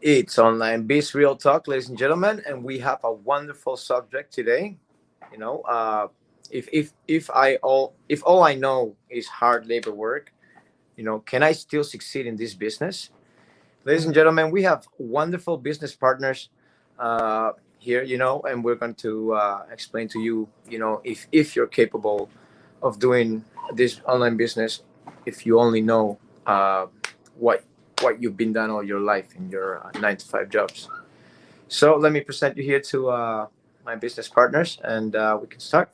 It's Online Biz Real Talk, ladies and gentlemen, and we have a wonderful subject today. You know, if all I know is hard labor work, can I still succeed in this business? Ladies and gentlemen, we have wonderful business partners here, and we're going to explain to you, if you're capable of doing this online business, if you only know what you've been done all your life in your 9 to 5 jobs. So let me present you here to my business partners, and we can start.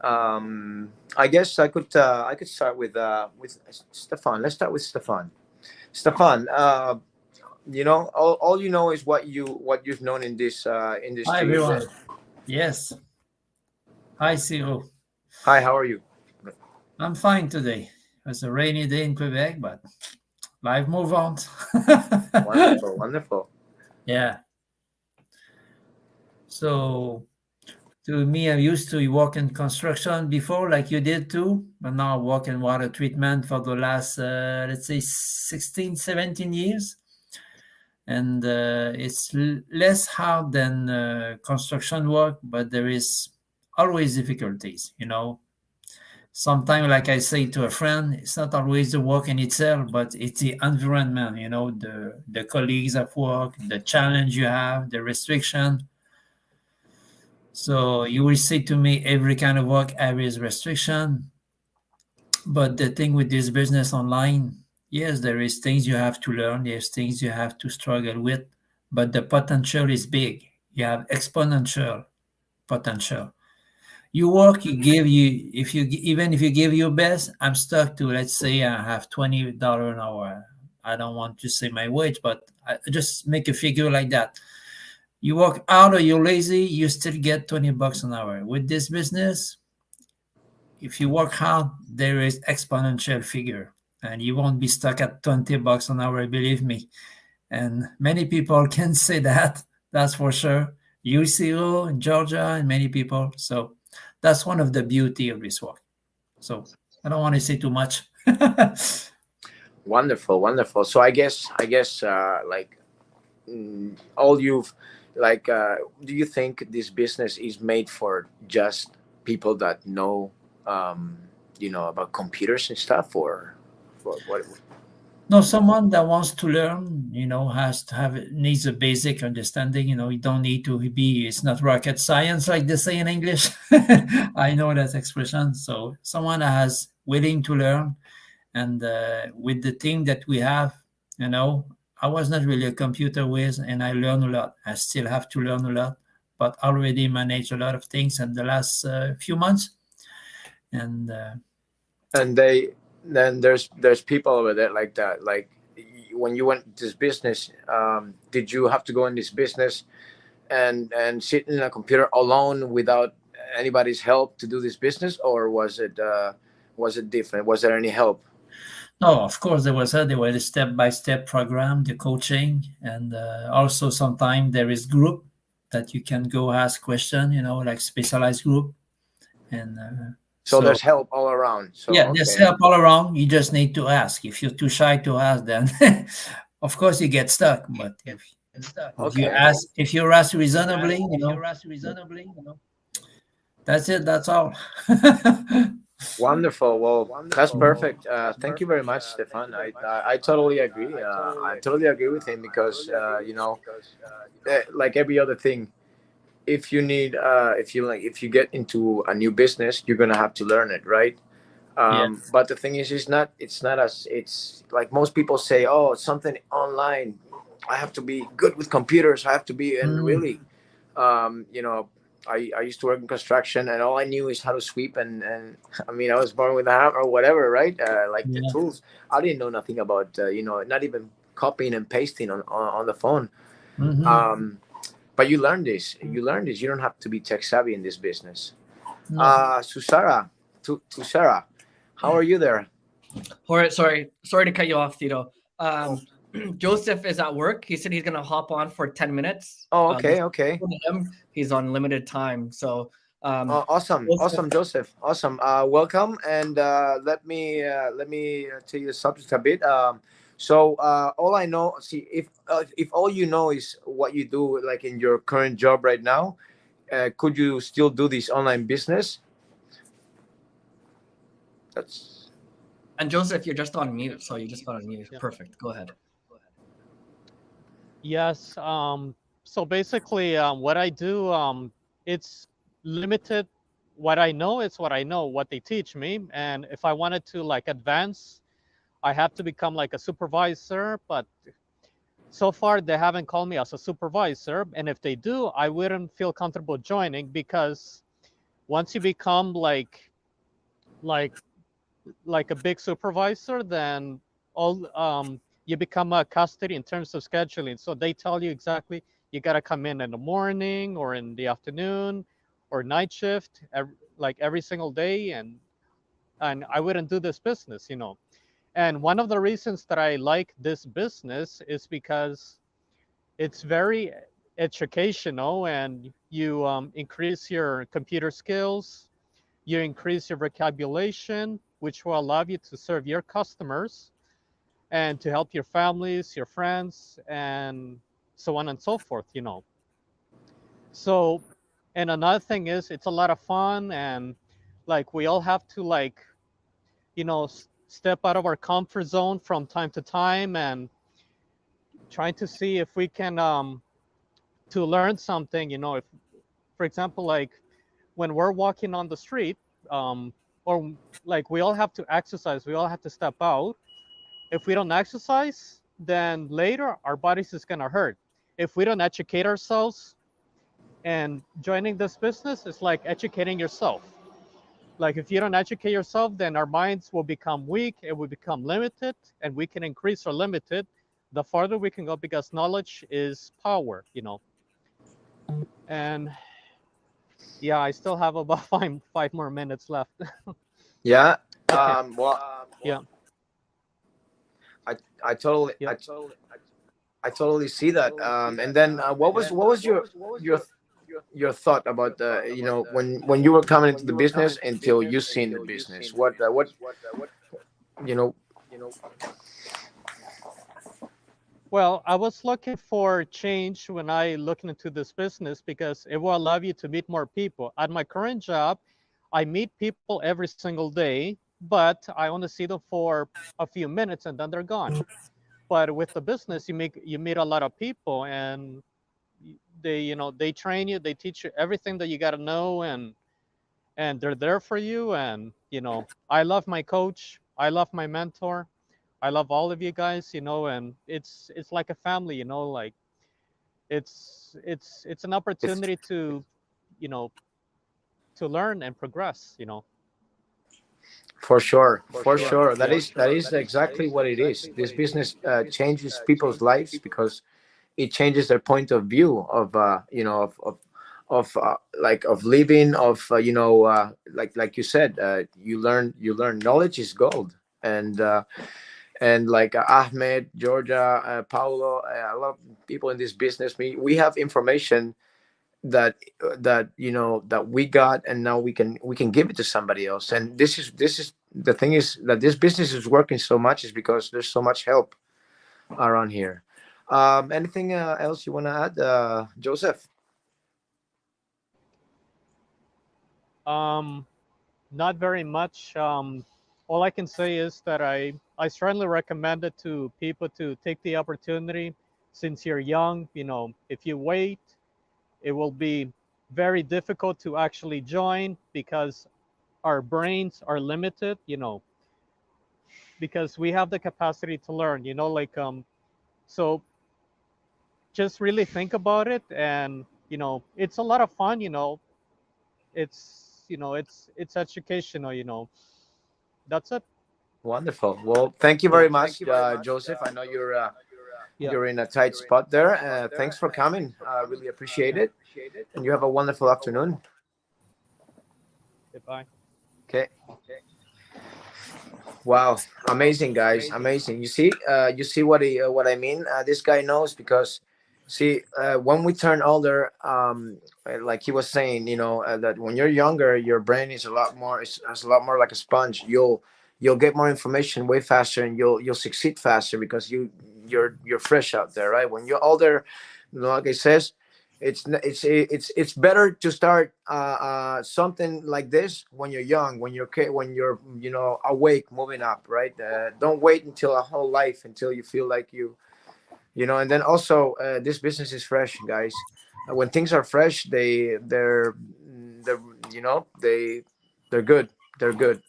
I guess I could start with Stefan. Let's start with Stefan. Stefan, all you know is what you've known in this Hi industry. everyone. Yes. Hi Ciro. Hi, how are you? I'm fine today. It was a rainy day in Quebec, but life move on. Wonderful, wonderful. Yeah. So to me, I used to work in construction before, like you did too, but now I work in water treatment for the last, let's say, 16, 17 years. And it's less hard than construction work, but there is always difficulties. Sometimes, like I say to a friend, it's not always the work in itself, but it's the environment, the colleagues at work, the challenge you have, the restriction. So you will say to me, every kind of work has restriction. But the thing with this business online, yes, there is things you have to learn, there's things you have to struggle with, but the potential is big. You have exponential potential. You work, you give you if you even if you give your best. I'm stuck to, let's say I have $20 an hour. I don't want to say my wage, but I just make a figure like that. You work out or you're lazy, you still get $20 an hour. With this business, if you work hard, there is exponential figure, and you won't be stuck at $20 an hour, believe me. And many people can say that, that's for sure. UCO in Georgia and many people. So that's one of the beauty of this work. So I don't want to say too much. Wonderful, wonderful. So I guess like all you've like do you think this business is made for just people that know about computers and stuff, or what? No, someone that wants to learn, has to have needs a basic understanding. You don't need to be. It's not rocket science like they say in English. I know that expression. So someone that has willing to learn, and with the team that we have, I was not really a computer whiz, and I learned a lot. I still have to learn a lot, but already managed a lot of things in the last few months. And And then there's people over there like that, like when you went this business, did you have to go in this business and sit in a computer alone without anybody's help to do this business, or was it different? Was there any help? no, of course there was a step-by-step program, the coaching, and also sometimes there is group that you can go ask question, like specialized group. And So so there's help all around. So yeah, there's okay. help all around. You just need to ask. If you're too shy to ask, then of course you get stuck. But if you Okay. ask, if you ask reasonably, that's it. That's all. Wonderful. Well, that's perfect. Thank you very much, Stefan. I totally agree. I totally agree with him because like every other thing, if you need if you get into a new business, you're gonna have to learn it, right? Yeah. But the thing is, it's not as it's like most people say, oh, it's something online. I have to be good with computers. I have to be, and Mm, really, you know, I used to work in construction, and all I knew is how to sweep, and I mean, I was born with a hammer or whatever, right? Like the yeah. tools. I didn't know nothing about, not even copying and pasting on the phone. Hmm. Um, but you learn this. You learn this. You don't have to be tech savvy in this business. No. Susara, to Sarah, how are you there? All right, sorry to cut you off, Tito. Joseph is at work. He said he's gonna hop on for 10 minutes. Oh, Just okay, okay. to him, he's on limited time, so Awesome, Joseph- awesome, Joseph. Awesome. Welcome, and let me tell you the subject a bit. So all I know, see, if all you know is what you do, like in your current job right now, could you still do this online business? That's And Joseph, you're just on mute, so you just got on mute. Yeah. Perfect. Go ahead. Yes. So basically, what I do, it's limited. What I know is what I know, what they teach me. And if I wanted to like advance, I have to become like a supervisor. But so far, they haven't called me as a supervisor. And if they do, I wouldn't feel comfortable joining because once you become like a big supervisor, then all you become a custody in terms of scheduling. So they tell you exactly you got to come in the morning or in the afternoon or night shift, like every single day, and I wouldn't do this business, you know. And one of the reasons that I like this business is because it's very educational, and you increase your computer skills, you increase your vocabulation, which will allow you to serve your customers and to help your families, your friends, and so on and so forth, you know. So, and another thing is it's a lot of fun, and like we all have to like, you know, step out of our comfort zone from time to time and trying to see if we can to learn something, you know. If, for example, like when we're walking on the street, or like we all have to exercise, we all have to step out. If we don't exercise, then later our bodies is gonna hurt. If we don't educate ourselves, and joining this business is like educating yourself. Like if you don't educate yourself, then our minds will become weak, it will become limited, and we can increase or limit it the farther we can go, because knowledge is power, you know. And yeah, I still have about five more minutes left. yeah. Okay. Well, Yeah. I totally, Yeah. I totally see that. And then what was your thought about the, you know, when you were coming into the business until you seen the business? What you know? Well, I was looking for change when I looked into this business because it will allow you to meet more people. At my current job, I meet people every single day, but I only see them for a few minutes and then they're gone. But with the business, you meet a lot of people, and they, you know, they train you, they teach you everything that you got to know, and they're there for you. And you know, I love my coach, I love my mentor, I love all of you guys, you know. And it's like a family, you know. Like it's an opportunity to, you know, to learn and progress, you know. For sure, for sure. That is exactly what it is. This business changes people's lives because it changes their point of view of you know, of like of living, of like you said, you learn knowledge is gold. And like Ahmed, Georgia, Paulo, a lot of people in this business, we have information that you know that we got, and now we can give it to somebody else. And this is the thing, is that this business is working so much is because there's so much help around here. Anything else you want to add, Joseph? Not very much. All I can say is that I strongly recommend it to people to take the opportunity since you're young. You know, if you wait, it will be very difficult to actually join because our brains are limited, you know, because we have the capacity to learn, you know. Like so just really think about it, and you know, it's a lot of fun, you know. It's, you know, it's educational, you know. That's it. Wonderful. Well, thank you very much, Joseph. I know you're in a tight spot there. Thanks for coming. I really appreciate it. And you have a wonderful afternoon. Goodbye. Okay. Wow, amazing, guys, amazing. You see what I mean. This guy knows because See, when we turn older, like he was saying, that when you're younger, your brain is a lot more, is a lot more like a sponge. You'll get more information way faster, and you'll succeed faster because you're fresh out there, right? When you're older, like I says, it's better to start something like this when you're young, when you're awake, moving up, right? Don't wait until a whole life until you feel like and then also this business is fresh, guys. When things are fresh, they're they're good. They're good.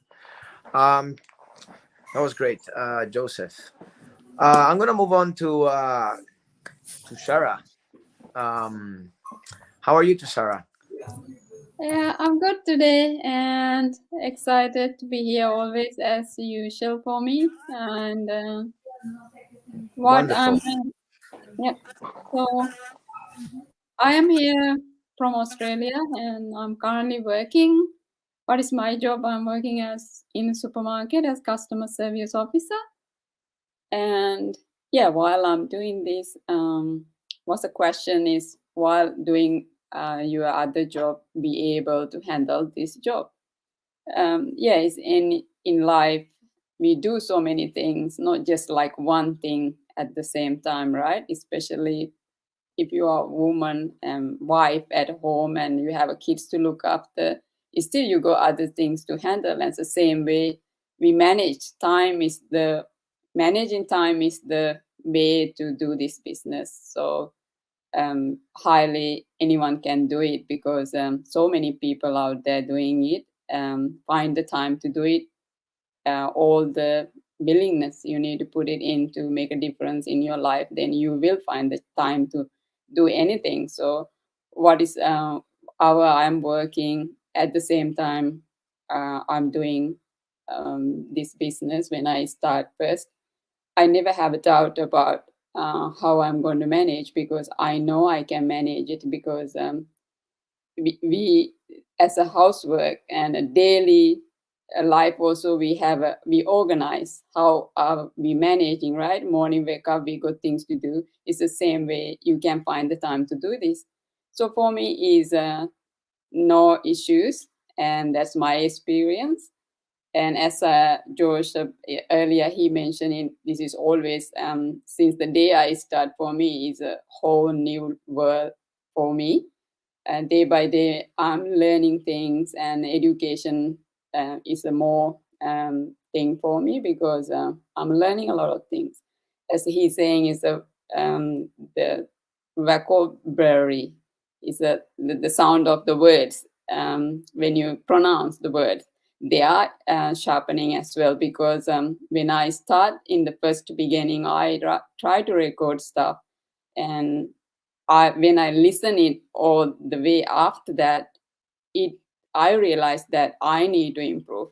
um that was great, Joseph. I'm gonna move on to Sarah. um how are you, to Sarah? Yeah, I'm good today and excited to be here always as usual for me. And what I'm, Wonderful. yeah, so I am here from Australia and I'm currently working. What is my job? I'm working as in a supermarket as customer service officer. And yeah, while I'm doing this, what's the question is while doing your other job, be able to handle this job. Yeah, it's in life we do so many things, not just like one thing at the same time, right? Especially if you are a woman and wife at home and you have a kids to look after, still you got other things to handle. And it's the same way we managing time is the way to do this business. So highly anyone can do it because so many people out there doing it. Find the time to do it. All the willingness you need to put it in to make a difference in your life, then you will find the time to do anything. So what is I'm working at the same time I'm doing this business. When I start first, I never have a doubt about how I'm going to manage, because I know I can manage it, because we as a housework and a daily life also, we organize how are we managing, right? Morning wake up, we got things to do. It's the same way you can find the time to do this. So for me is no issues, and that's my experience. And as George earlier he mentioned, this is always since the day I start, for me is a whole new world for me. And day by day I'm learning things, and education is a more thing for me, because I'm learning a lot of things. As he's saying, is the vocabulary is the sound of the words when you pronounce the words. They are sharpening as well, because when I start in the first beginning, I try to record stuff, and when I listen it all the way after that, I realized that I need to improve,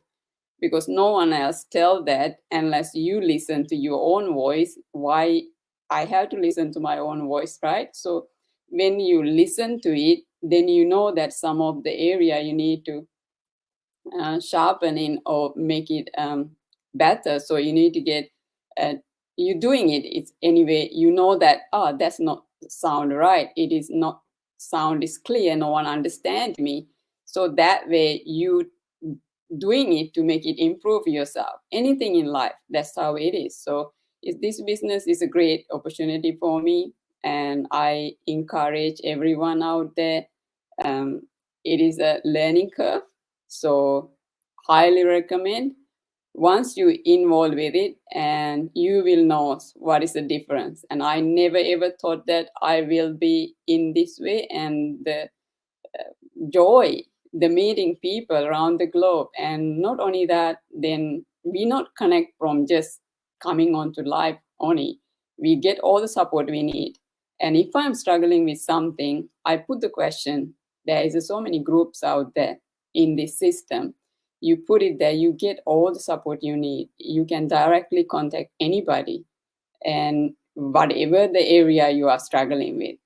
because no one else tell that unless you listen to your own voice. Why I have to listen to my own voice, right? So when you listen to it, then you know that some of the area you need to sharpen in or make it better. So you need to get you doing it. It's anyway, you know that that's not sound right. It is not sound is clear. No one understands me. So that way you doing it to make it improve yourself. Anything in life, that's how it is. So this business is a great opportunity for me, and I encourage everyone out there. It is a learning curve, so highly recommend. Once you involve with it, and you will know what is the difference. And I never ever thought that I will be in this way, and the joy, the meeting people around the globe. And not only that, then we not connect from just coming onto live only. We get all the support we need. And if I'm struggling with something, I put the question. There is so many groups out there in this system. You put it there, you get all the support you need. You can directly contact anybody, and whatever the area you are struggling with.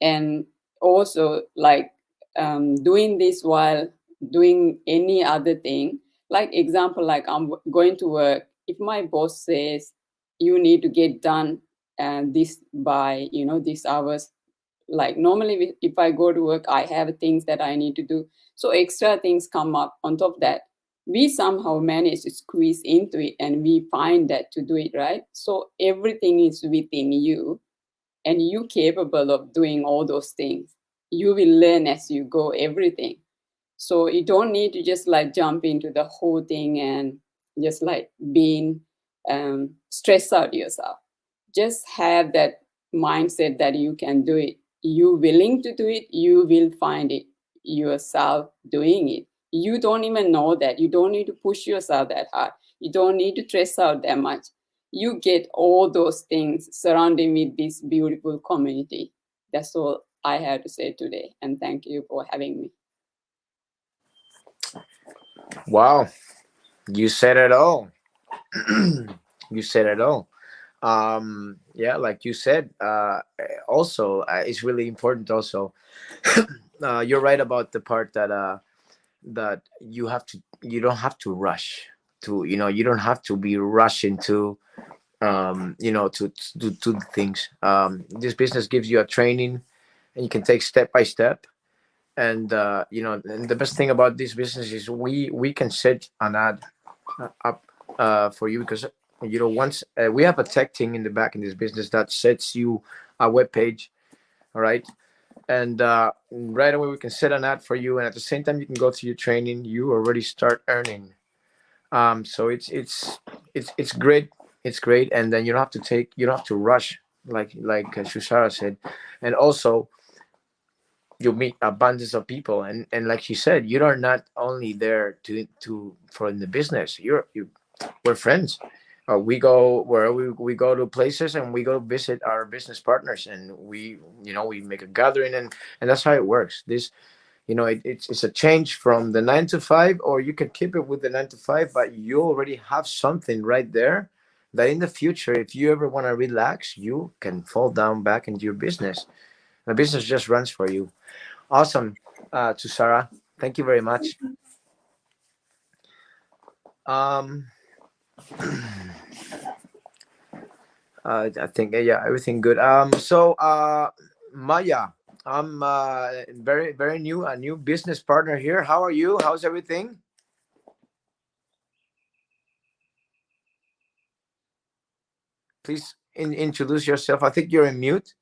And also, like doing this while doing any other thing. Like example, like I'm going to work. If my boss says you need to get done this by these hours, Like normally, if I go to work, I have things that I need to do. So extra things come up on top of that. We somehow manage to squeeze into it, and we find that to do it, right? So everything is within you, and you capable of doing all those things. You will learn as you go, everything. So you don't need to just like jump into the whole thing and just like being stress out yourself. Just have that mindset that you can do it. You willing to do it, you will find it yourself doing it. You don't even know that. You don't need to push yourself that hard. You don't need to stress out that much. You get all those things surrounding with this beautiful community. That's all I have to say today. And thank you for having me. Wow, you said it all. You said it all. Yeah, like you said, also it's really important also. You're right about the part that that you don't have to rush to, you don't have to be rushing to, to do things. This business gives you a training, and you can take step by step. And and the best thing about this business is we can set an ad up for you, because once we have a tech team in the back in this business that sets you a web page. All right. And right away we can set an ad for you, and at the same time you can go through your training. You already start earning. So it's great. It's great. And then you don't have to rush, like Shushara said. And also you meet abundance of people, and like she said, you are not only there to for in the business. We're friends. We go where we go to places, and we go visit our business partners, and we make a gathering, and that's how it works. This, it's a change from the 9 to 5, or you can keep it with the 9 to 5, but you already have something right there that in the future, if you ever want to relax, you can fall down back into your business. The business just runs for you. Awesome. To Sarah, thank you very much. um I think, yeah, everything good. So Maya, I'm very very new, a new business partner here. How are you? How's everything? Please introduce yourself. I think you're in mute.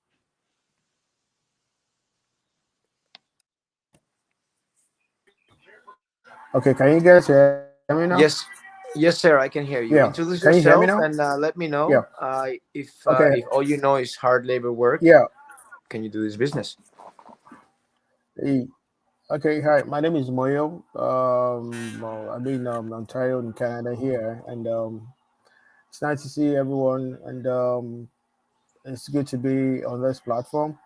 Okay, can you guys hear me now? Yes, yes, sir. I can hear you. Yeah. Introduce Can you hear me yourself now? and let me Yeah. know Okay. if all you know is hard labor work. Yeah. Can you do this business? Hey. Okay. Hi. My name is Moyo. Well, I'm in Ontario in Canada here, and it's nice to see everyone, and it's good to be on this platform.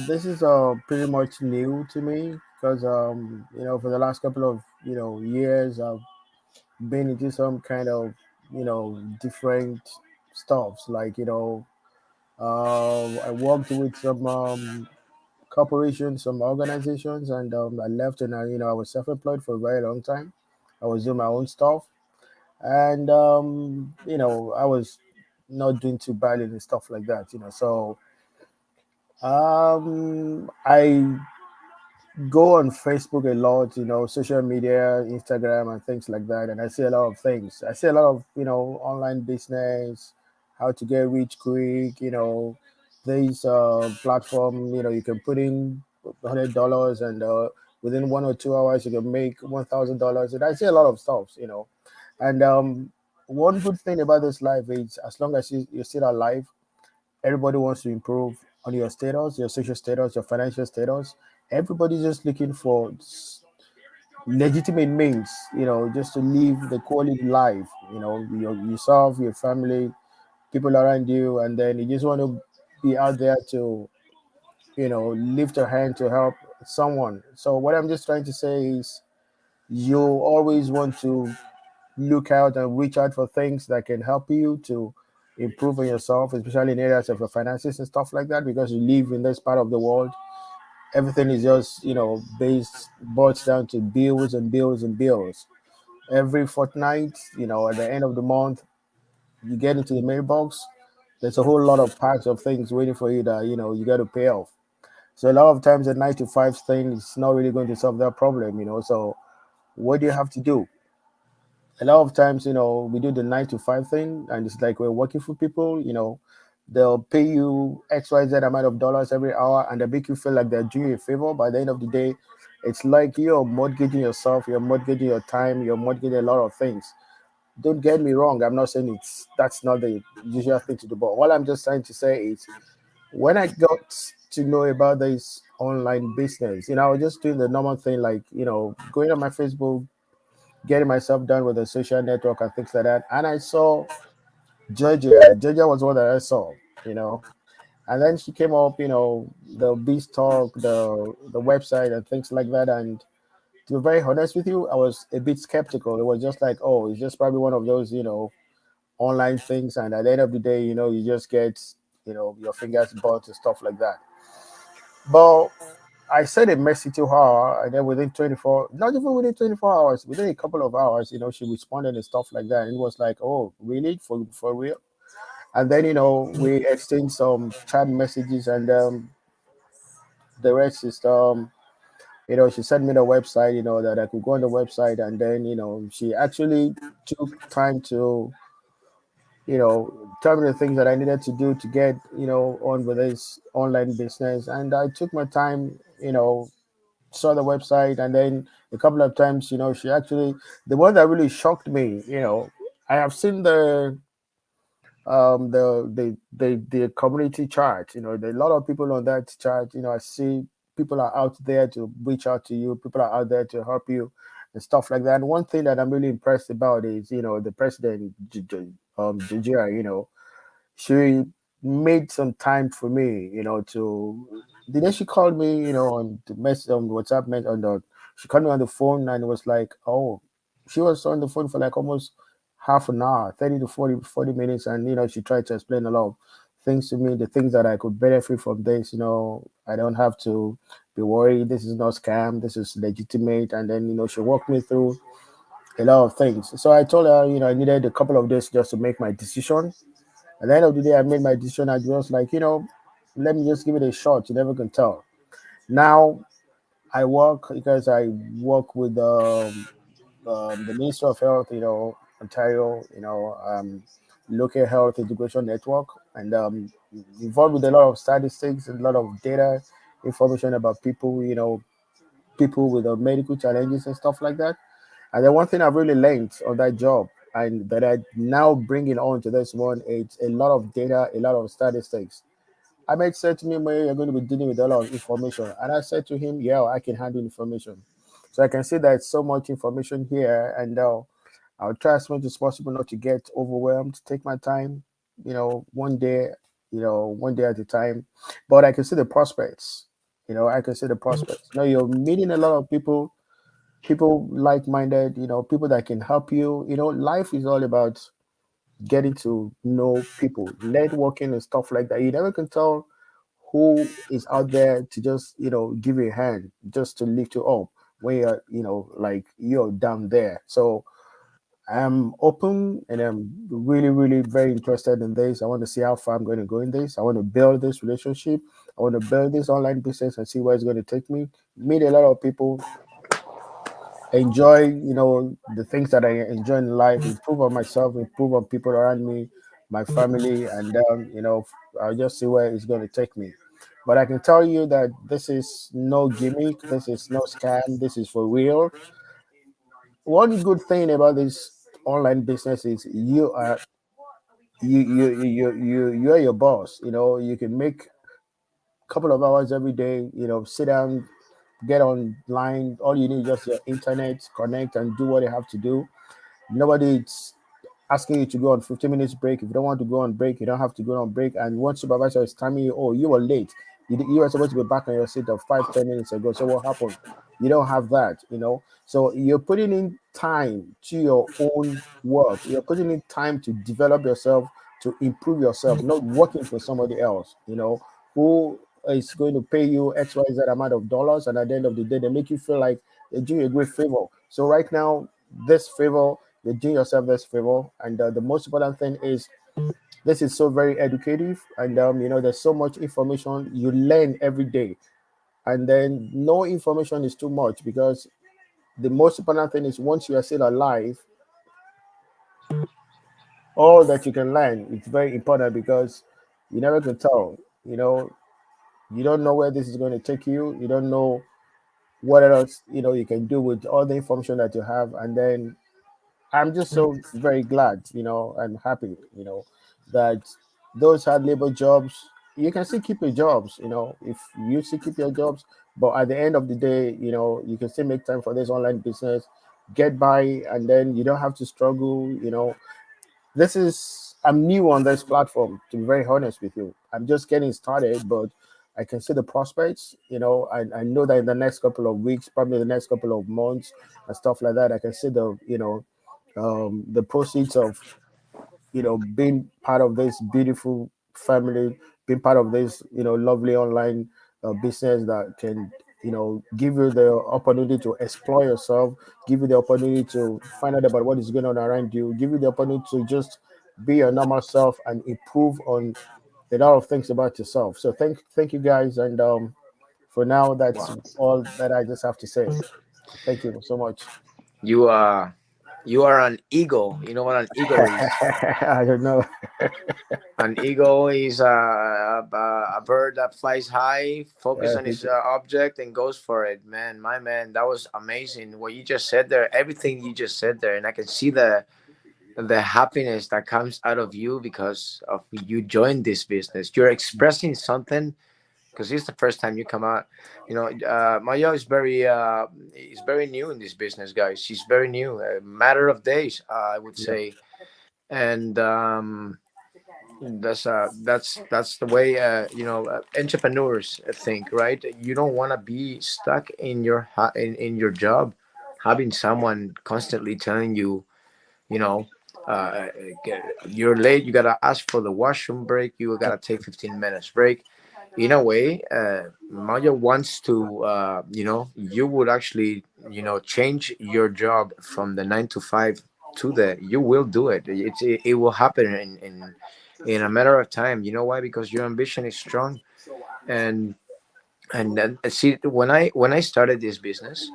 This is pretty much new to me because for the last couple of years I've been into some kind of different stuffs like I worked with some corporations, some organizations, and I left, and I was self-employed for a very long time. I was doing my own stuff, and I was not doing too badly and stuff like that. So I go on Facebook a lot, social media, Instagram, and things like that. And I see a lot of things. I see a lot of, online business, how to get rich quick, these platform, you can put in $100 and within 1 or 2 hours, you can make $1,000. And I see a lot of stuff, And one good thing about this life is as long as you're still alive, everybody wants to improve on your status, your social status, your financial status. Everybody's just looking for legitimate means, just to live the quality life, yourself, your family, people around you, and then you just want to be out there to, lift a hand to help someone. So what I'm just trying to say is you always want to look out and reach out for things that can help you to improve on yourself, especially in areas of your finances and stuff like that, because you live in this part of the world. Everything is just, based, boils down to bills and bills and bills. Every fortnight, at the end of the month, you get into the mailbox, There's a whole lot of parts of things waiting for you that you got to pay off. So a lot of times the 9 to 5 thing is not really going to solve that problem. So what do you have to do? A lot of times, we do the 9 to 5 thing, and it's like we're working for people. They'll pay you XYZ amount of dollars every hour, and they make you feel like they're doing you a favor. By the end of the day, it's like you're mortgaging yourself, you're mortgaging your time, you're mortgaging a lot of things. Don't get me wrong, I'm not saying that's not the usual thing to do, but what I'm just trying to say is when I got to know about this online business, I was just doing the normal thing, like, going on my Facebook, getting myself done with the social network and things like that. And I saw Georgia. Georgia was one that I saw. And then she came up, the Beast Talk, the website and things like that. And to be very honest with you, I was a bit skeptical. It was just like, oh, it's just probably one of those, online things. And at the end of the day, you just get, your fingers burnt and stuff like that. But I sent a message to her, and then within 24, not even within 24 hours, within a couple of hours, she responded and stuff like that. And it was like, oh, really? For real? And then, we exchanged some chat messages, and the rest is, she sent me the website, that I could go on the website. And then, she actually took time to, tell me the things that I needed to do to get, on with this online business. And I took my time, saw the website, and then a couple of times, she actually, the one that really shocked me, I have seen the community chart. There are a lot of people on that chart. I see people are out there to reach out to you, people are out there to help you and stuff like that. And one thing that I'm really impressed about is, the president, Jujia, she made some time for me, to the day she called me, on the message on WhatsApp, she called me on the phone, and it was like, oh, she was on the phone for like almost half an hour, 30 to 40 minutes. And, she tried to explain a lot of things to me, the things that I could benefit from this. I don't have to be worried. This is not scam. This is legitimate. And then, she walked me through a lot of things. So I told her, I needed a couple of days just to make my decision. At the end of the day, I made my decision. I was like, let me just give it a shot. You never can tell. Now I work because I work with the Ministry of Health, Ontario, local health integration network, and involved with a lot of statistics and a lot of data information about people, people with medical challenges and stuff like that. And the one thing I've really learned on that job, and that I now bring it on to this one, it's a lot of data, a lot of statistics. Ahmed said to me, "Mayor, you're going to be dealing with a lot of information." And I said to him, yeah, I can handle information. So I can see there's so much information here, and I'll try as much as possible not to get overwhelmed, take my time, one day, one day at a time. But I can see the prospects. I can see the prospects. You're meeting a lot of people like-minded, people that can help you. Life is all about getting to know people, networking and stuff like that. You never can tell who is out there to just, give you a hand, just to lift you up when you're, like you're down there. So I'm open, and I'm really, really very interested in this. I want to see how far I'm going to go in this. I want to build this relationship. I want to build this online business and see where it's going to take me. Meet a lot of people, enjoy, the things that I enjoy in life, improve on myself, improve on people around me, my family, and I'll just see where it's going to take me. But I can tell you that this is no gimmick, this is no scam, this is for real. One good thing about this online business is you are your boss. You can make a couple of hours every day, sit down, get online. All you need is just your internet, connect, and do what you have to do. Nobody's asking you to go on 15 minutes break. If you don't want to go on break, you don't have to go on break. And one supervisor is telling you, oh, you were late. You were supposed to be back on your seat of 5-10 minutes ago. So what happened? You don't have that. So you're putting in time to your own work. You're putting in time to develop yourself, to improve yourself, not working for somebody else, who is going to pay you XYZ amount of dollars. And at the end of the day, they make you feel like they're doing you a great favor. So right now, this favor, you're doing yourself this favor. And the most important thing is this is so very educative, and there's so much information you learn every day, and then no information is too much, because the most important thing is once you are still alive, all that you can learn, it's very important, because you never can tell. You don't know where this is going to take you. You don't know what else you can do with all the information that you have. And then I'm just so very glad, and happy, that those hard labor jobs, you can still keep your jobs, if you still keep your jobs, but at the end of the day, you can still make time for this online business, get by, and then you don't have to struggle. I'm new on this platform, to be very honest with you. I'm just getting started, but I can see the prospects. I know that in the next couple of weeks, probably the next couple of months and stuff like that, I can see the proceeds of being part of this beautiful family, being part of this lovely online business that can give you the opportunity to explore yourself, give you the opportunity to find out about what is going on around you, give you the opportunity to just be your normal self and improve on a lot of things about yourself. So thank you guys, and for now, that's Wow. all that I just have to say. Thank you so much. You are an eagle. You know what an eagle is? I don't know. An eagle is a bird that flies high, focus on Thank his you. object, and goes for it. Man, my man, that was amazing. What you just said there, everything you just said there, and I can see the happiness that comes out of you because of you joined this business. You're expressing something because it's the first time you come out. Maya is very new in this business, guys. She's very new, a matter of days, I would Yeah. say, and that's the way entrepreneurs think, right? You don't want to be stuck in in your job, having someone constantly telling you, you know you're late, you gotta ask for the washroom break, you gotta take 15 minutes break. In a way, Maya wants to, you would actually, change your job from the 9 to 5 to you will do it. It will happen in a matter of time. You know why? Because your ambition is strong. And and then see, when I started this business,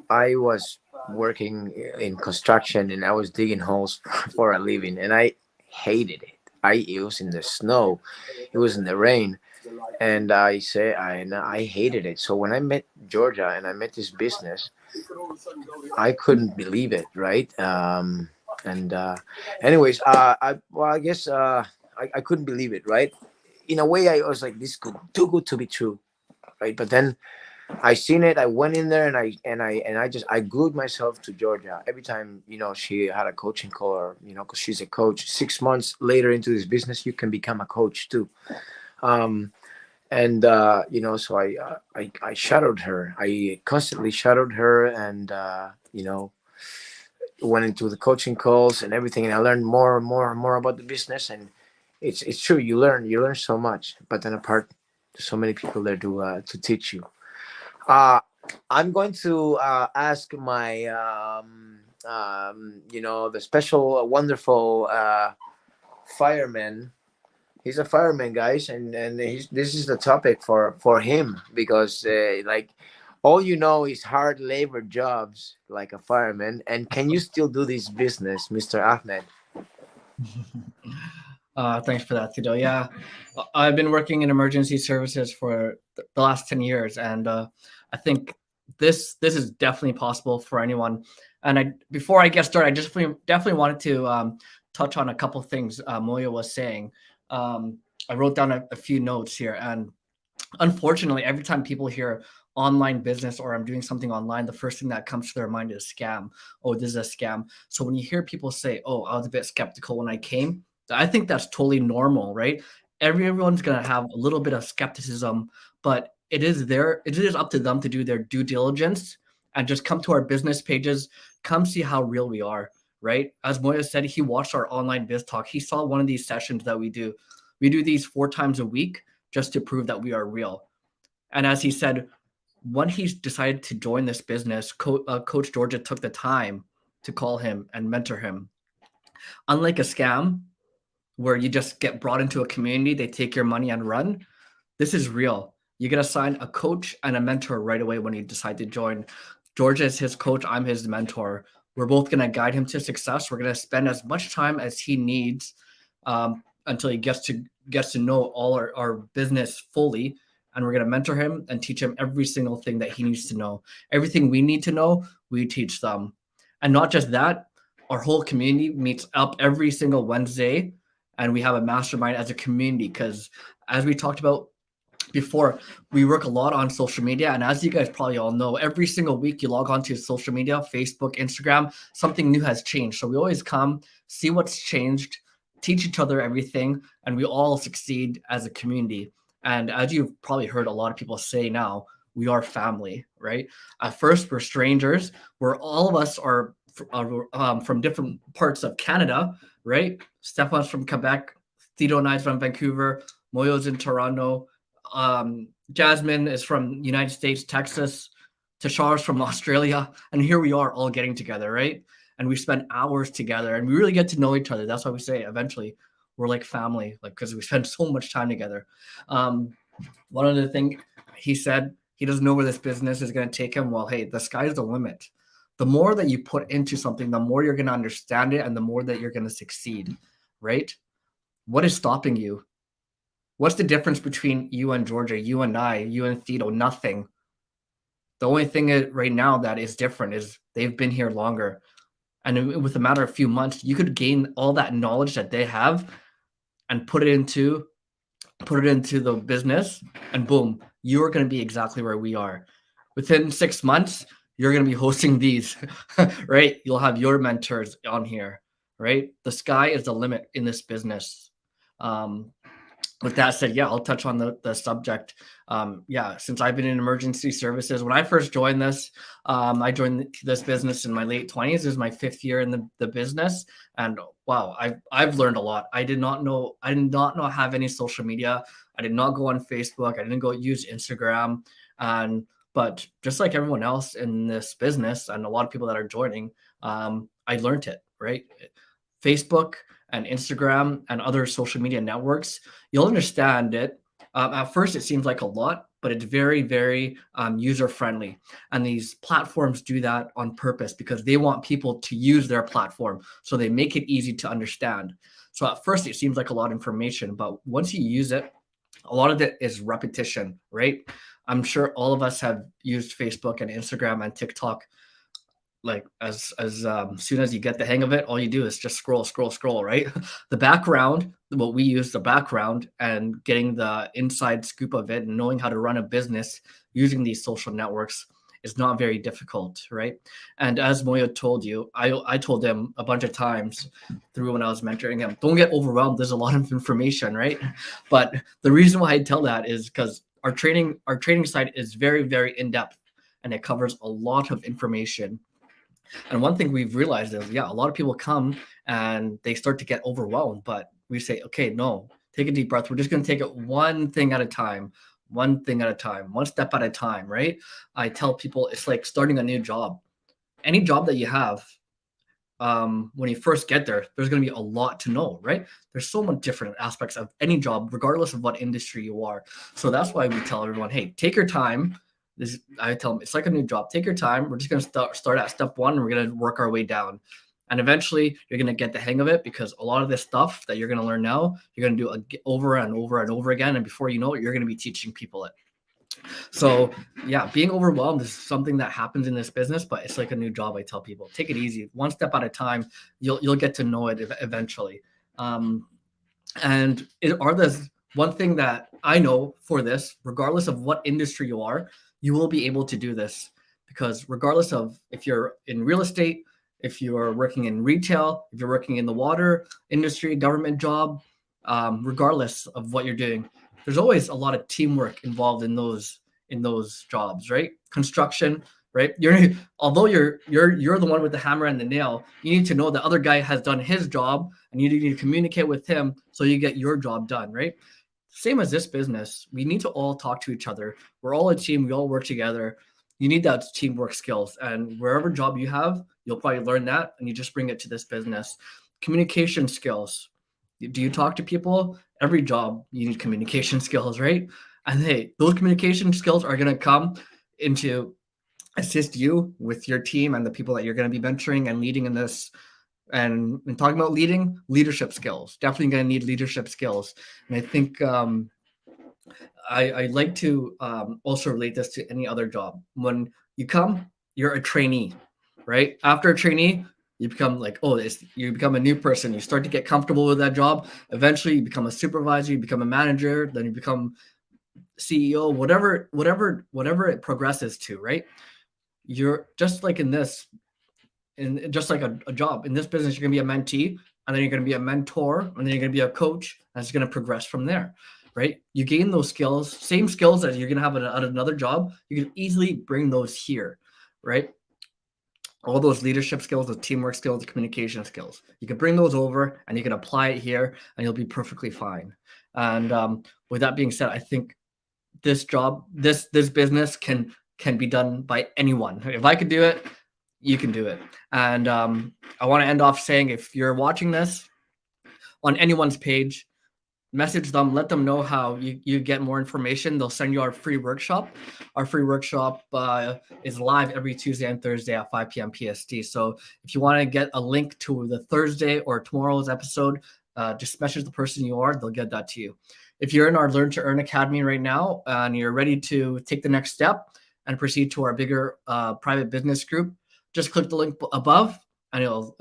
I was working in construction and I was digging holes for a living, and I hated it. It was in the snow, it was in the rain, and I hated it. So when I met Georgia and I met this business, I couldn't believe it, right? And anyways, I guess I couldn't believe it, right? In a way, I was like, this could too good to be true, right? But then I seen it. I went in there and I glued myself to Georgia every time. She had a coaching call, or because she's a coach. 6 months later into this business, you can become a coach too. And so I shadowed her. I constantly shadowed her, and went into the coaching calls and everything, and I learned more and more and more about the business. And it's true. You learn so much, but then apart, there's so many people there to teach you. Uh, I'm going to ask my, the special, wonderful fireman. He's a fireman, guys, and this is the topic for him because like all is hard labor jobs like a fireman. And can you still do this business, Mr. Ahmed? Thanks for that, Tito. Yeah, I've been working in emergency services for the last 10 years, and I think this is definitely possible for anyone. And before I get started, I just definitely wanted to touch on a couple things Moya was saying. I wrote down a few notes here, and unfortunately, every time people hear online business or I'm doing something online, the first thing that comes to their mind is scam. Oh, this is a scam. So when you hear people say, "Oh, I was a bit skeptical when I came," I think that's totally normal, right? Everyone's gonna have a little bit of skepticism, but it is up to them to do their due diligence and just come to our business pages, come see how real we are, right? As Moya said, he watched our online biz talk. He saw one of these sessions that we do. We do these 4 times a week just to prove that we are real. And as he said, when he decided to join this business, Coach Georgia took the time to call him and mentor him. Unlike a scam, where you just get brought into a community, they take your money and run. This is real. You get assigned a coach and a mentor right away when you decide to join. George is his coach. I'm his mentor. We're both going to guide him to success. We're going to spend as much time as he needs until he gets to know all our business fully. And we're going to mentor him and teach him every single thing that he needs to know. Everything we need to know, we teach them. And not just that, our whole community meets up every single Wednesday, and we have a mastermind as a community because, as we talked about before, we work a lot on social media. And as you guys probably all know, every single week you log on to social media, Facebook, Instagram, something new has changed. So we always come, see what's changed, teach each other everything, and we all succeed as a community. And as you've probably heard a lot of people say now, we are family, right? At first, we're strangers, where all of us are from different parts of Canada, right? Stefan's from Quebec, Tito and I's from Vancouver, Moyo's in Toronto, Jasmine is from United States, Texas, Tashar's from Australia, and here we are all getting together, right? And we spend hours together, and we really get to know each other. That's why we say eventually we're like family, like because we spend so much time together. One other thing he said, he doesn't know where this business is going to take him. Well, hey, the sky's the limit. The more that you put into something, the more you're going to understand it, and the more that you're going to succeed, right? What is stopping you? What's the difference between you and Georgia, you and I, you and Thito? Nothing. The only thing right now that is different is they've been here longer. And with a matter of a few months, you could gain all that knowledge that they have and put it into the business, and boom, you're going to be exactly where we are. Within 6 months, you're going to be hosting these, right? You'll have your mentors on here, right? The sky is the limit in this business. With that said, yeah, I'll touch on the subject. Since I've been in emergency services, when I first joined this, I joined this business in my late 20s. This is my 5th year in the business, and wow, I've learned a lot. I did not know have any social media. I did not go on Facebook. I didn't go use Instagram, but just like everyone else in this business and a lot of people that are joining, I learned it, right? Facebook and Instagram and other social media networks, you'll understand it. At first, it seems like a lot, but it's very, very user-friendly. And these platforms do that on purpose because they want people to use their platform. So they make it easy to understand. So at first, it seems like a lot of information, but once you use it, a lot of it is repetition, right? I'm sure all of us have used Facebook and Instagram and TikTok. Like as soon as you get the hang of it, all you do is just scroll, right? The background, what we use, the background, and getting the inside scoop of it and knowing how to run a business using these social networks is not very difficult, right? And as Moyo told you, I told him a bunch of times through when I was mentoring him, don't get overwhelmed. There's a lot of information, right? But the reason why I tell that is because our training site is very, very in-depth, and it covers a lot of information. And one thing we've realized is, a lot of people come and they start to get overwhelmed, but we say, okay, no, take a deep breath. We're just going to take it one thing at a time, one step at a time, right? I tell people it's like starting a new job. Any job that you have, when you first get there, there's going to be a lot to know, right? There's so much different aspects of any job, regardless of what industry you are. So that's why we tell everyone, hey, take your time. I tell them it's like a new job. Take your time. We're just going to start at step 1, and we're going to work our way down. And eventually, you're going to get the hang of it, because a lot of this stuff that you're going to learn now, you're going to do over and over and over again. And before you know it, you're going to be teaching people it. So yeah, being overwhelmed is something that happens in this business, but it's like a new job. I tell people, take it easy, one step at a time. You'll get to know it eventually. And one thing that I know for this, regardless of what industry you are, you will be able to do this, because regardless of if you're in real estate, if you're working in retail, if you're working in the water industry, government job, regardless of what you're doing, there's always a lot of teamwork involved in those jobs, right? Construction, right? Although you're the one with the hammer and the nail, you need to know the other guy has done his job, and you need to communicate with him so you get your job done, right? Same as this business, we need to all talk to each other. We're all a team. We all work together. You need that teamwork skills, and wherever job you have, you'll probably learn that, and you just bring it to this business. Communication skills. Do you talk to people? Every job you need communication skills, right? And hey, those communication skills are going to come into assist you with your team and the people that you're going to be mentoring and leading in this. And when talking about leading, leadership skills, definitely going to need leadership skills. And I think I like to also relate this to any other job. When you come, you're a trainee, right? After a trainee, you become like, you become a new person. You start to get comfortable with that job. Eventually, you become a supervisor. You become a manager. Then you become CEO. Whatever it progresses to, right? You're just like in this, just like a job in this business. You're gonna be a mentee, and then you're gonna be a mentor, and then you're gonna be a coach. And it's gonna progress from there, right? You gain those skills, same skills that you're gonna have at another job. You can easily bring those here, right? All those leadership skills, the teamwork skills, the communication skills. You can bring those over and you can apply it here and you'll be perfectly fine. And with that being said, I think this job, this business can be done by anyone. If I could do it, you can do it. And I want to end off saying, if you're watching this on anyone's page, message them, let them know how you get more information. They'll send you our free workshop. Our free workshop is live every Tuesday and Thursday at 5 p.m. PST. So if you want to get a link to the Thursday or tomorrow's episode, just message the person you are. They'll get that to you. If you're in our Learn to Earn Academy right now and you're ready to take the next step and proceed to our bigger private business group, just click the link above and it'll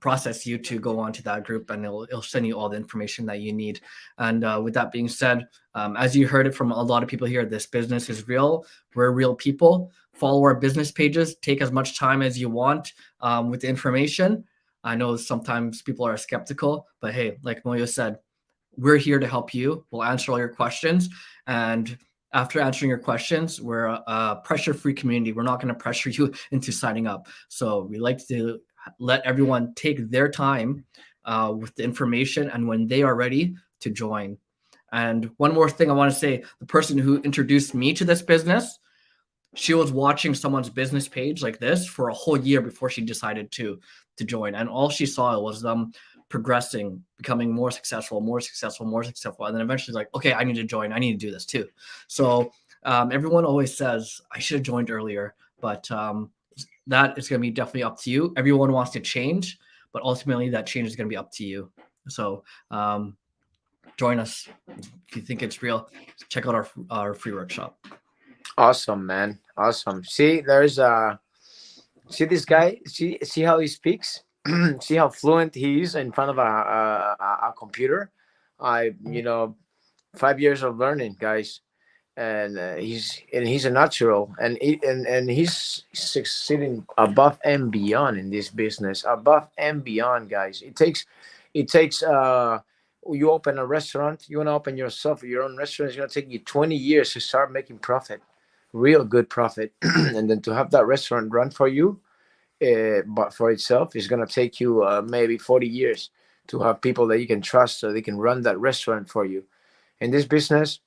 process you to go on to that group, and it'll send you all the information that you need. And with that being said, as you heard it from a lot of people here, this business is real. We're real people. Follow our business pages. Take as much time as you want with the information. I know sometimes people are skeptical, but hey, like Moyo said, we're here to help you. We'll answer all your questions. And after answering your questions, we're a pressure-free community. We're not going to pressure you into signing up. So we like to let everyone take their time with the information and when they are ready to join. And one more thing I want to say, the person who introduced me to this business, she was watching someone's business page like this for a whole year before she decided to join. And all she saw was them progressing, becoming more successful. And then eventually like, okay, I need to join. I need to do this too. So everyone always says, I should have joined earlier, but that is going to be definitely up to you. Everyone wants to change, but ultimately that change is going to be up to you. So join us. If you think it's real, check out our free workshop. Awesome, man. Awesome. See, see this guy, see how he speaks, see how fluent he is in front of a computer. 5 years of learning, guys. And he's a natural, and he's succeeding above and beyond in this business, above and beyond, guys. It takes you open a restaurant, you want to open your own restaurant, it's going to take you 20 years to start making profit, real good profit. And then to have that restaurant run for you, but for itself, is going to take you maybe 40 years to have people that you can trust so they can run that restaurant for you. In this business,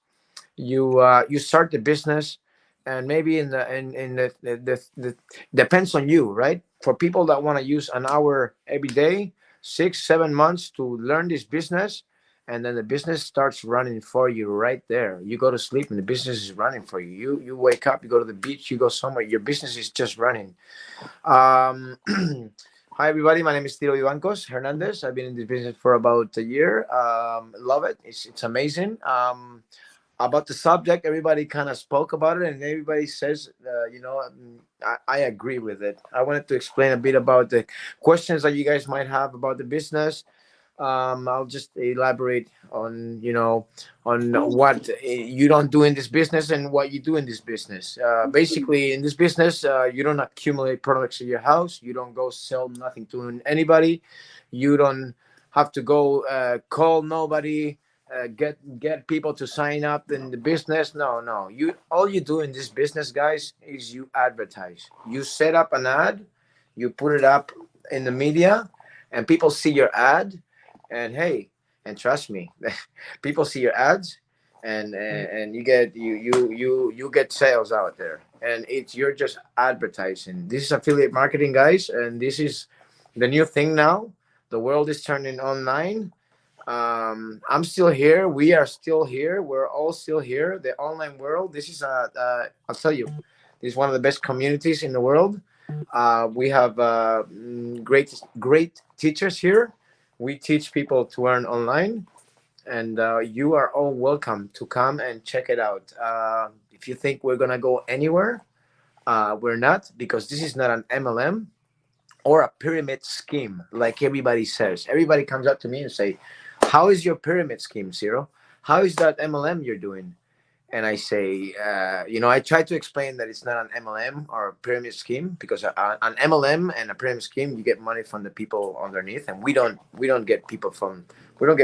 you start the business, and maybe in the depends on you, right? For people that want to use an hour every day, 6-7 months to learn this business, and then the business starts running for you right there. You go to sleep and the business is running for you. You wake up, you go to the beach, you go somewhere, your business is just running. Hi everybody, my name is Tiro Ivancos Hernandez. I've been in this business for about a year. Love it. It's amazing. About the subject, everybody kind of spoke about it, and everybody says, I agree with it. I wanted to explain a bit about the questions that you guys might have about the business. I'll just elaborate on what you don't do in this business and what you do in this business. Basically, in this business, you don't accumulate products in your house. You don't go sell nothing to anybody. You don't have to go call nobody. Get people to sign up in the business. No. All you do in this business, guys, is you advertise. You set up an ad, you put it up in the media, and people see your ad. And hey, and trust me, people see your ads, and you get sales out there. And you're just advertising. This is affiliate marketing, guys, and this is the new thing now. The world is turning online. I'm still here. We are still here. We're all still here. The online world. This is I'll tell you, this is one of the best communities in the world. We have great teachers here. We teach people to earn online, and you are all welcome to come and check it out. If you think we're gonna go anywhere, we're not, because this is not an MLM or a pyramid scheme like everybody says. Everybody comes up to me and say, how is your pyramid scheme, Ciro? How is that MLM you're doing? And I say, I try to explain that it's not an MLM or a pyramid scheme, because an MLM and a pyramid scheme, you get money from the people underneath, and we don't get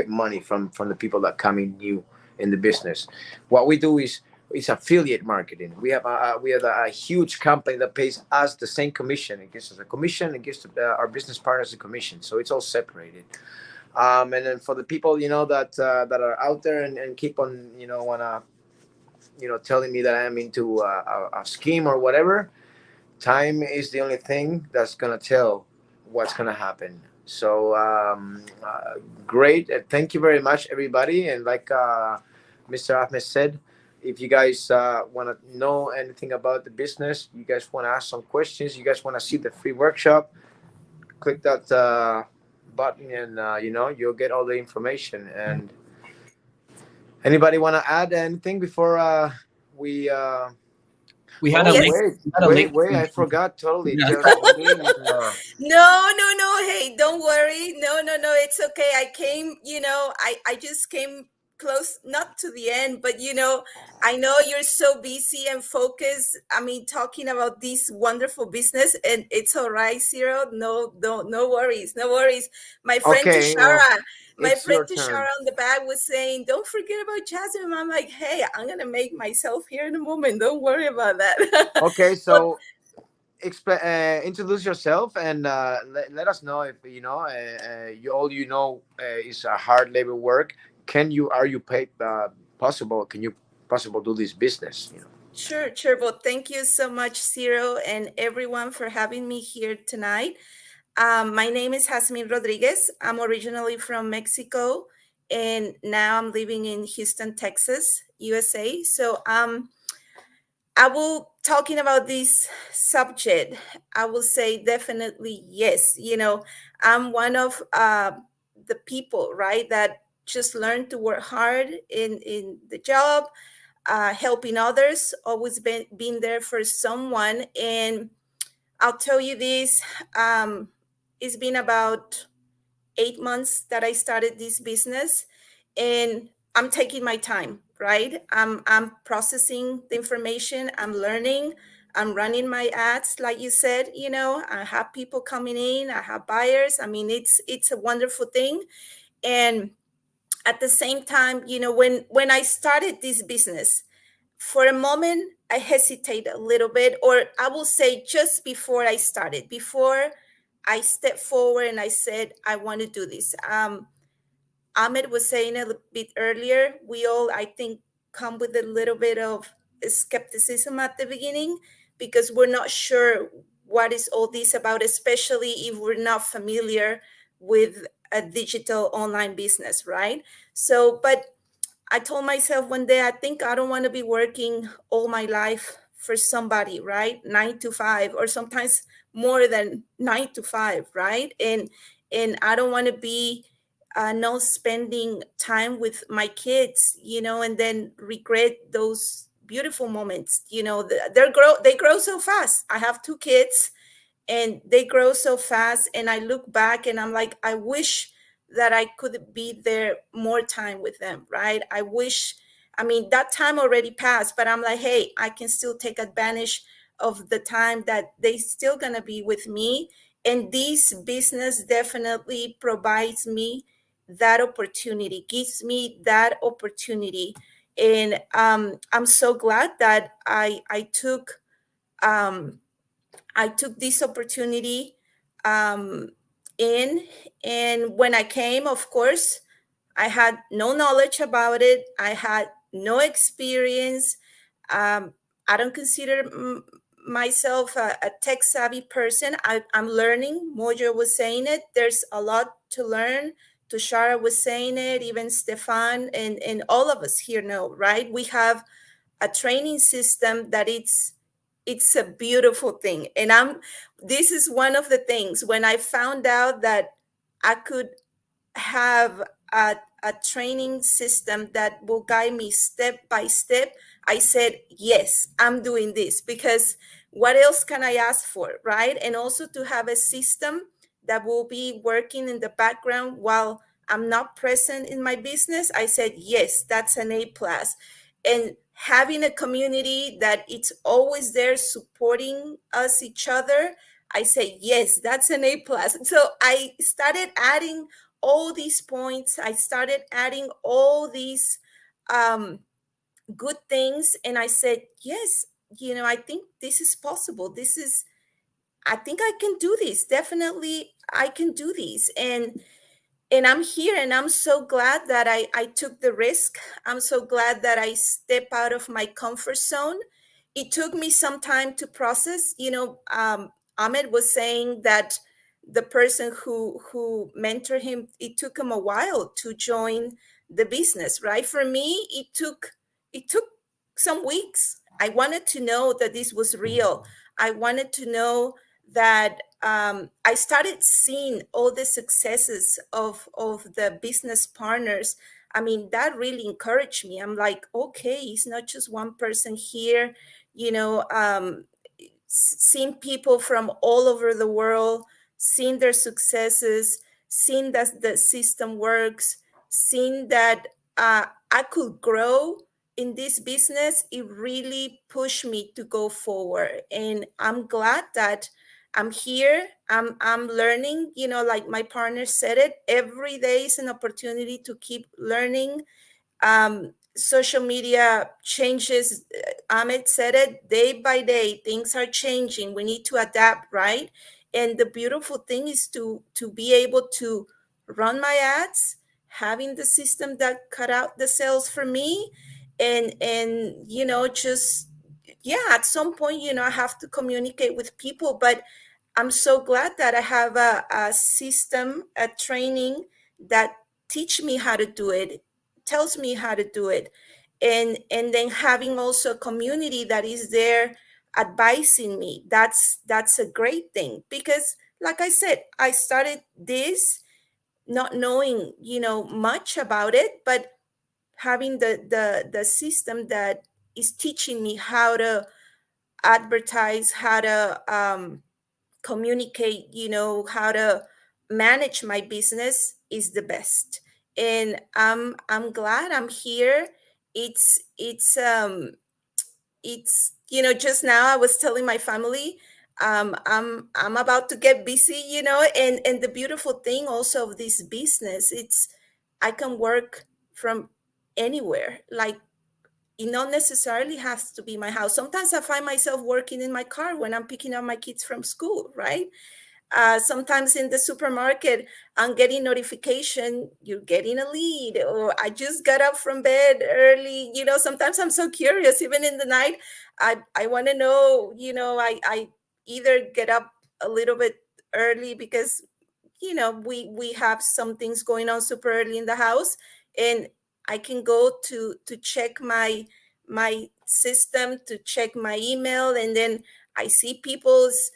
money from the people that come in new in the business. What we do is affiliate marketing. We have a huge company that pays us the same commission. It gives us a commission. It gives our business partners a commission. So it's all separated. And then for the people that are out there and keep on wanna telling me that I'm into a scheme or whatever, time is the only thing that's gonna tell what's gonna happen. So great. Thank you very much, everybody. And like Mr. Ahmed said, if you guys want to know anything about the business, you guys want to ask some questions, you guys want to see the free workshop, click that button, and you'll get all the information. And anybody want to add anything before we had a Yes. link. wait, I forgot totally. Yeah. Jasmine, No. Hey, don't worry. No. It's okay. I came, I just came close, not to the end, but I know you're so busy and focused. I mean, talking about this wonderful business, and it's all right, Ciro. No worries. My friend Okay, Tashara, well, it's your turn. Tashara on the back was saying, "Don't forget about Jasmine." I'm like, "Hey, I'm gonna make myself here in a moment. Don't worry about that." Okay, so introduce yourself and let us know if is a hard labor work. Are you paid possible? Can you possible do this business? Sure. Well, thank you so much, Ciro, and everyone for having me here tonight. My name is Jasmine Rodriguez. I'm originally from Mexico, and now I'm living in Houston, Texas, USA. So I will talking about this subject. I will say definitely yes. I'm one of the people, right, that just learn to work hard in the job, helping others, always been there for someone. And I'll tell you this, it's been about 8 months that I started this business, and I'm taking my time, right? I'm processing the information, I'm learning, I'm running my ads, like you said, I have people coming in, I have buyers. I mean, it's a wonderful thing. And at the same time, when I started this business, for a moment, I hesitate a little bit, or I will say just before I started, before I stepped forward and I said, I want to do this. Ahmed was saying a little bit earlier, we all, I think, come with a little bit of skepticism at the beginning, because we're not sure what is all this about, especially if we're not familiar with a digital online business, right? So, but I told myself one day, I think I don't want to be working all my life for somebody, right? 9 to 5, or sometimes more than 9 to 5, right? And I don't want to be not spending time with my kids, and then regret those beautiful moments. They grow so fast. I have 2 kids, and they grow so fast. And I look back and I'm like, I wish that I could be there more time with them, right? I mean, that time already passed, but I'm like, hey, I can still take advantage of the time that they still gonna be with me. And this business definitely provides me that opportunity, gives me that opportunity. And I'm so glad that I took this opportunity in. And when I came, of course, I had no knowledge about it. I had no experience. I don't consider myself a tech savvy person. I'm learning. Mojo was saying it. There's a lot to learn. Tushara was saying it, even Stefan and all of us here know, right? We have a training system that it's a beautiful thing. And this is one of the things when I found out that I could have a training system that will guide me step by step, I said, yes, I'm doing this, because what else can I ask for, right? And also to have a system that will be working in the background while I'm not present in my business. I said, yes, that's an A plus. And having a community that it's always there supporting us, each other, I say, yes, that's an A plus. So I started adding all these points. I started adding all these good things. And I said, yes, I think this is possible. I think I can do this. Definitely, I can do this. And I'm here, and I'm so glad that I took the risk. I'm so glad that I step out of my comfort zone. It took me some time to process. Ahmed was saying that the person who mentored him, it took him a while to join the business, right? For me, it took some weeks. I wanted to know that this was real. I wanted to know that I started seeing all the successes of the business partners. I mean, that really encouraged me. I'm like, okay, it's not just one person here, seeing people from all over the world, seeing their successes, seeing that the system works, seeing that I could grow in this business. It really pushed me to go forward. And I'm glad that I'm here. I'm learning, like my partner said it, every day is an opportunity to keep learning. Social media changes. Ahmed said it, day by day, things are changing. We need to adapt, right? And the beautiful thing is to be able to run my ads, having the system that cut out the sales for me, and just, yeah, at some point, I have to communicate with people. But I'm so glad that I have a system, a training that teach me how to do it, tells me how to do it. And then having also a community that is there advising me. That's a great thing, because like I said, I started this not knowing, much about it, but having the system that is teaching me how to advertise, how to communicate, how to manage my business is the best. And I'm glad I'm here. It's just now I was telling my family, I'm about to get busy, and the beautiful thing also of this business, it's I can work from anywhere. Like, it not necessarily has to be my house. Sometimes I find myself working in my car when I'm picking up my kids from school, right? Sometimes in the supermarket, I'm getting notification, you're getting a lead, or I just got up from bed early. Sometimes I'm so curious, even in the night, I want to know, I either get up a little bit early because, we have some things going on super early in the house, and I can go to check my system, to check my email, and then I see people's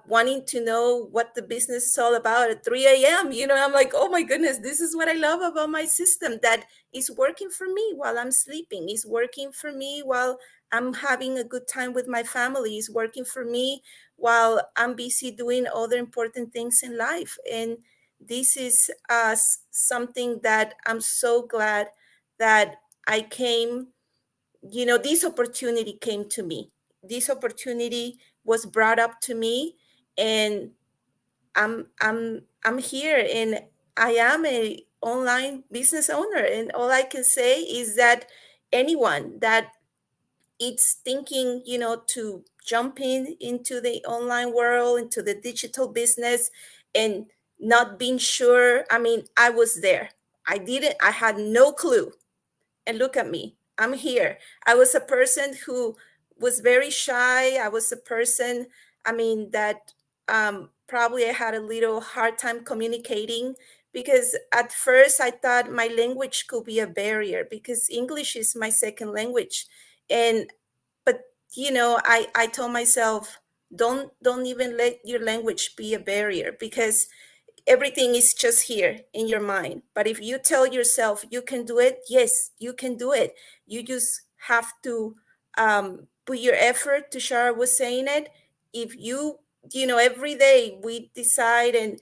wanting to know what the business is all about at 3 a.m. I'm like, oh my goodness, this is what I love about my system, that is working for me while I'm sleeping, is working for me while I'm having a good time with my family, is working for me while I'm busy doing other important things in life. And this is something that I'm so glad that I came, this opportunity came to me. This opportunity was brought up to me, and I'm here, and I am a online business owner. And all I can say is that anyone that it's thinking, to jump into the online world, into the digital business, and not being sure. I mean, I was there. I had no clue. And look at me, I'm here. I was a person who was very shy. I was a person, that probably I had a little hard time communicating, because at first I thought my language could be a barrier, because English is my second language. And but I told myself, don't even let your language be a barrier, because everything is just here in your mind. But if you tell yourself you can do it, yes, you can do it. You just have to put your effort, to Shara was saying it. If every day we decide and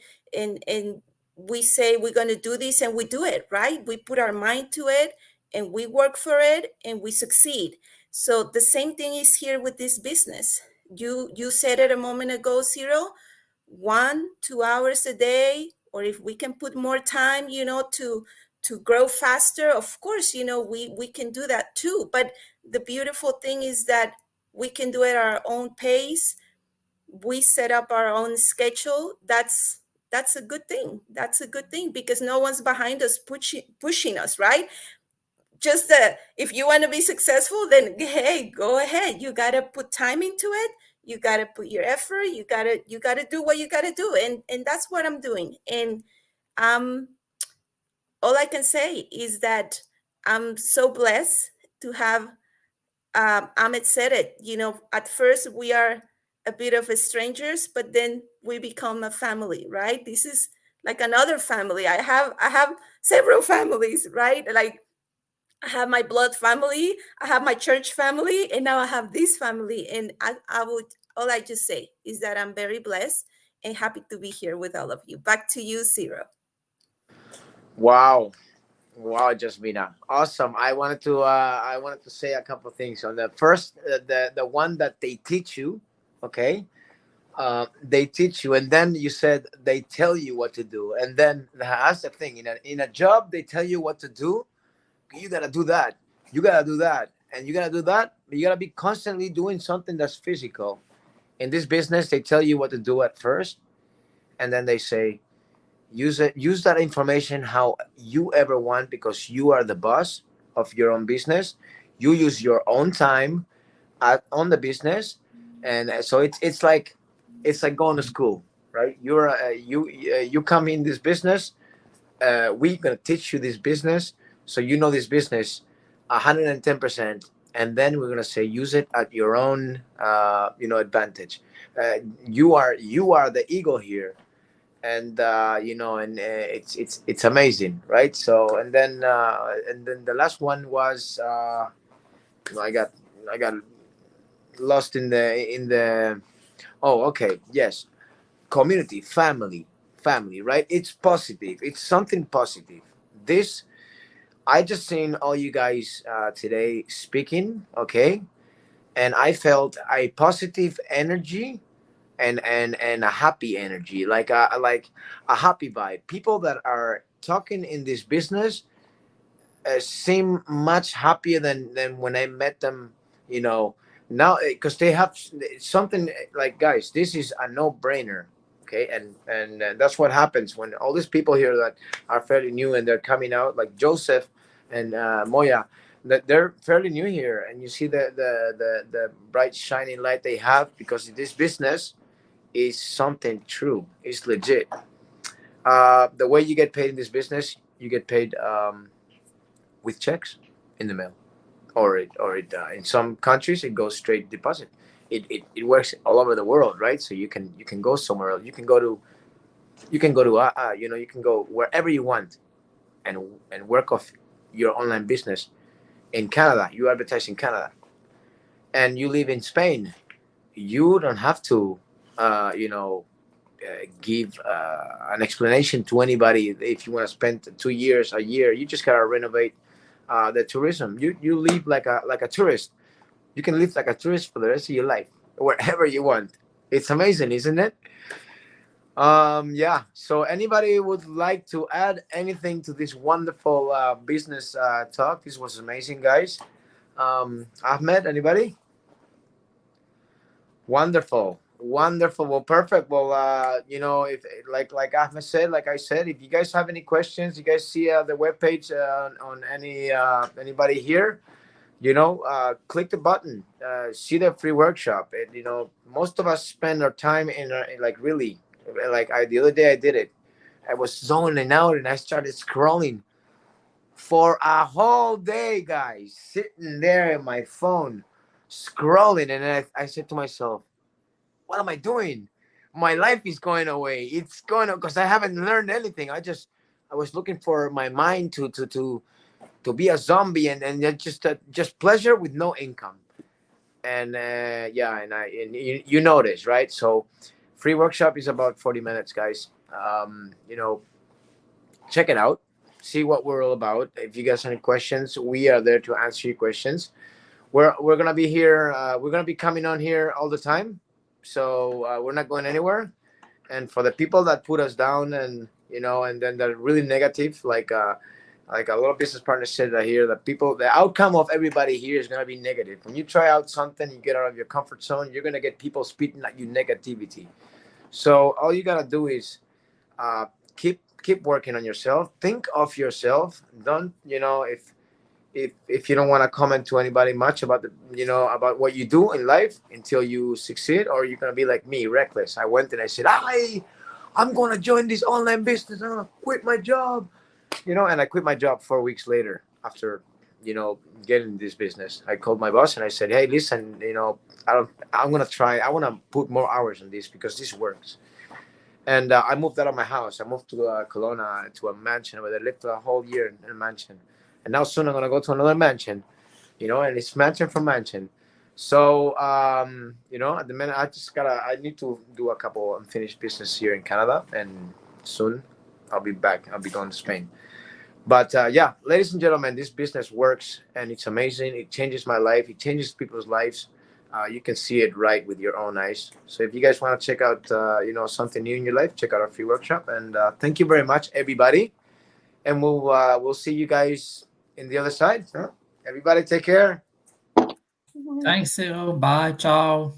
we say we're going to do this, and we do it, right? We put our mind to it, and we work for it, and we succeed. So the same thing is here with this business. You said it a moment ago, Ciro. 1-2 hours a day, or if we can put more time, to grow faster, of course, we can do that too. But the beautiful thing is that we can do it at our own pace. We set up our own schedule. That's a good thing. That's a good thing, because no one's behind us pushing us, right? Just if you want to be successful, then hey, go ahead. You got to put time into it. You got to put your effort. You got to do what you got to do. And that's what I'm doing. And all I can say is that I'm so blessed to have Ahmed said it. At first we are a bit of a strangers, but then we become a family, right? This is like another family. I have several families, right? Like, I have my blood family, I have my church family, and now I have this family. And all I just say is that I'm very blessed and happy to be here with all of you. Back to you, Ciro. Wow. Wow, Jasmina, awesome. I wanted to say a couple of things on the first, the one that they teach you, okay? They teach you, and then you said they tell you what to do, and then that's the thing. In a job, they tell you what to do. You gotta do that. You gotta do that, and you gotta do that. But you gotta be constantly doing something that's physical. In this business, they tell you what to do at first, and then they say, use that information how you ever want, because you are the boss of your own business. You use your own time on the business, and so it's like going to school, right? You come in this business. We're gonna teach you this business, so you know this business 110%, and then we're gonna say use it at your own advantage. You are the eagle here, and it's amazing, right? So and then the last one was I got lost in the oh, okay, yes, community, family, right? It's positive, it's something positive. This, I just seen all you guys today speaking, okay, and I felt a positive energy, and a happy energy, like a happy vibe. People that are talking in this business seem much happier than when I met them, now, because they have something like, guys, this is a no-brainer, okay? And that's what happens when all these people here that are fairly new and they're coming out, like Joseph and Moya, that they're fairly new here, and you see the bright shining light they have, because this business is something true, it's legit. The way you get paid in this business, you get paid with checks in the mail, or in some countries it goes straight deposit. It works all over the world, right? So you can go somewhere else. You can go wherever you want, and work off your online business in Canada. You advertise in Canada, and you live in Spain. You don't have to give an explanation to anybody. If you want to spend 2 years, a year, you just gotta renovate the tourism. You live like a tourist. You can live like a tourist for the rest of your life, wherever you want. It's amazing, isn't it? Yeah. So anybody would like to add anything to this wonderful business talk? This was amazing, guys. Ahmed, anybody? Wonderful, wonderful. Well, perfect. Well, if like Ahmed said, like I said, if you guys have any questions, you guys see the webpage on anybody here, click the button, see the free workshop. And most of us spend our time in like really The other day I did it. I was zoning out and I started scrolling for a whole day, guys, sitting there in my phone, scrolling. And I said to myself, what am I doing? My life is going away. It's going to, because I haven't learned anything. I was looking for my mind to be a zombie and just pleasure with no income. And you know this, right? So free workshop is about 40 minutes, guys. Check it out, see what we're all about. If you guys have any questions, we are there to answer your questions. We're gonna be here. We're gonna be coming on here all the time, so we're not going anywhere. And for the people that put us down, and and then they're really negative, like a lot of business partners said that here, the outcome of everybody here is gonna be negative. When you try out something, you get out of your comfort zone, you're gonna get people spitting at you negativity. So all you gotta do is keep working on yourself. Think of yourself. Don't if you don't want to comment to anybody much about about what you do in life until you succeed, or you're gonna be like me, reckless. I went and I said, I'm gonna join this online business. I'm gonna quit my job, and I quit my job 4 weeks later after getting this business. I called my boss and I said, hey, listen, I'm gonna try. I want to put more hours on this because this works. And I moved out of my house. I moved to Kelowna, to a mansion where I lived a whole year in a mansion. And now soon I'm going to go to another mansion, and it's mansion from mansion. So, at the minute, I need to do a couple unfinished business here in Canada. And soon I'll be back. I'll be going to Spain. But ladies and gentlemen, this business works and it's amazing. It changes my life. It changes people's lives. You can see it right with your own eyes. So if you guys want to check out, something new in your life, check out our free workshop. And thank you very much, everybody. And we'll see you guys in the other side. Huh? Everybody, take care. Thanks, Ciro. Bye. Ciao.